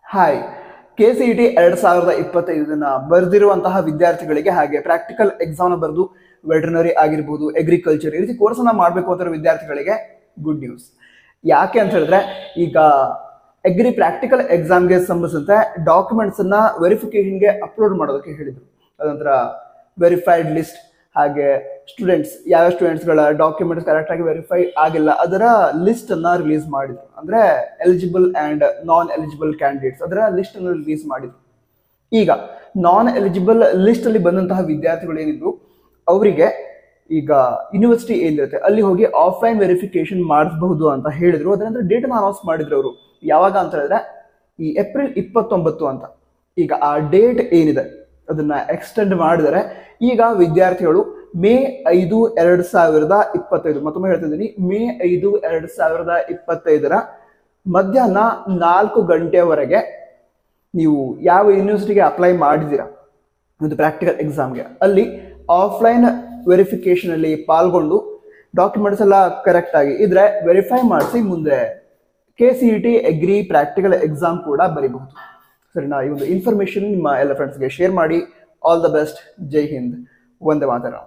Hi, KCET 2025 ಬರೆದಿರುವಂತಹ ವಿದ್ಯಾರ್ಥಿಗಳಿಗೆ ಹಾಗೆ ಪ್ರಾಕ್ಟಿಕಲ್ ಎಕ್ಸಾಮ್ ಬರೆದು ವೆಟರ್ನರಿ ಆಗಿರ್ಬೋದು, ಅಗ್ರಿಕಲ್ಚರ್ ಈ ರೀತಿ ಕೋರ್ಸ್ ಅನ್ನ ಮಾಡಬೇಕು ಅಂತ ವಿದ್ಯಾರ್ಥಿಗಳಿಗೆ ಗುಡ್ ನ್ಯೂಸ್. ಯಾಕೆ ಅಂತ ಹೇಳಿದ್ರೆ, ಈಗ ಅಗ್ರಿ ಪ್ರಾಕ್ಟಿಕಲ್ ಎಕ್ಸಾಮ್ಗೆ ಸಂಬಂಧಿಸಿದಂತೆ ಡಾಕ್ಯುಮೆಂಟ್ಸ್ ಅನ್ನ ವೆರಿಫಿಕೇಶನ್ಗೆ ಅಪ್ಲೋಡ್ ಮಾಡೋದಕ್ಕೆ ಹೇಳಿದ್ರು. ಅದಂತರ ವೆರಿಫೈಡ್ ಲಿಸ್ಟ್, ಹಾಗೆ ಸ್ಟೂಡೆಂಟ್ಸ್ ಯಾವ ಸ್ಟೂಡೆಂಟ್ಸ್ಗಳ ಡಾಕ್ಯುಮೆಂಟ್ಸ್ ಕರೆಕ್ಟ್ ಆಗಿ ವೆರಿಫೈ ಆಗಿಲ್ಲ ಅದರ ಲಿಸ್ಟ್ ಅನ್ನ ರಿಲೀಸ್ ಮಾಡಿದ್ರು. ಅಂದ್ರೆ eligible and non eligible candidates ಅದರ ಲಿಸ್ಟ್ ಅನ್ನು ರಿಲೀಸ್ ಮಾಡಿದ್ರು. ಈಗ ನಾನ್ ಎಲಿಜಿಬಲ್ ಲಿಸ್ಟ್ ಅಲ್ಲಿ ಬಂದಂತಹ ವಿದ್ಯಾರ್ಥಿಗಳು ಏನಿದ್ರು ಅವರಿಗೆ ಈಗ ಯೂನಿವರ್ಸಿಟಿ ಏನಿರುತ್ತೆ ಅಲ್ಲಿ ಹೋಗಿ ಆಫ್ಲೈನ್ ವೆರಿಫಿಕೇಶನ್ ಮಾಡಿಸಬಹುದು ಅಂತ ಹೇಳಿದ್ರು. ಅದರ ಡೇಟ್ ಅನ್ನು ಅನೌನ್ಸ್ ಮಾಡಿದ್ರು ಅವರು. ಯಾವಾಗ ಅಂತ ಹೇಳಿದ್ರೆ ಈ ಏಪ್ರಿಲ್ 29 ಅಂತ. ಈಗ ಆ ಡೇಟ್ ಏನಿದೆ ಅದನ್ನ ಎಕ್ಸ್ಟೆಂಡ್ ಮಾಡಿದರೆ ಈಗ ವಿದ್ಯಾರ್ಥಿಗಳು ಮೇ 5, 2025 ಮತ್ತೊಮ್ಮೆ ಹೇಳ್ತಿದ್ದೀನಿ, ಮೇ 5, 2025 ಮಧ್ಯಾಹ್ನ 4 ಗಂಟೆವರೆಗೆ ನೀವು ಯಾವ ಯೂನಿವರ್ಸಿಟಿಗೆ ಅಪ್ಲೈ ಮಾಡಿದ್ದೀರಾ ಒಂದು ಪ್ರಾಕ್ಟಿಕಲ್ ಎಕ್ಸಾಮ್ಗೆ ಅಲ್ಲಿ ಆಫ್ಲೈನ್ ವೆರಿಫಿಕೇಶನ್ ಅಲ್ಲಿ ಪಾಲ್ಗೊಂಡು ಡಾಕ್ಯುಮೆಂಟ್ಸ್ ಎಲ್ಲ ಕರೆಕ್ಟ್ ಆಗಿ ಇದ್ರೆ ವೆರಿಫೈ ಮಾಡಿಸಿ ಮುಂದೆ KCET ಅಗ್ರಿ ಪ್ರಾಕ್ಟಿಕಲ್ ಎಕ್ಸಾಮ್ ಕೂಡ ಬರೀಬಹುದು. ಸರಿನಾ? ಈ ಒಂದು ಇನ್ಫಾರ್ಮೇಶನ್ ನಿಮ್ಮ ಎಲ್ಲ ಫ್ರೆಂಡ್ಸ್ಗೆ ಶೇರ್ ಮಾಡಿ. All the best. ಜೈ ಹಿಂದ್. ವಂದೇ ಮಾತರಂ.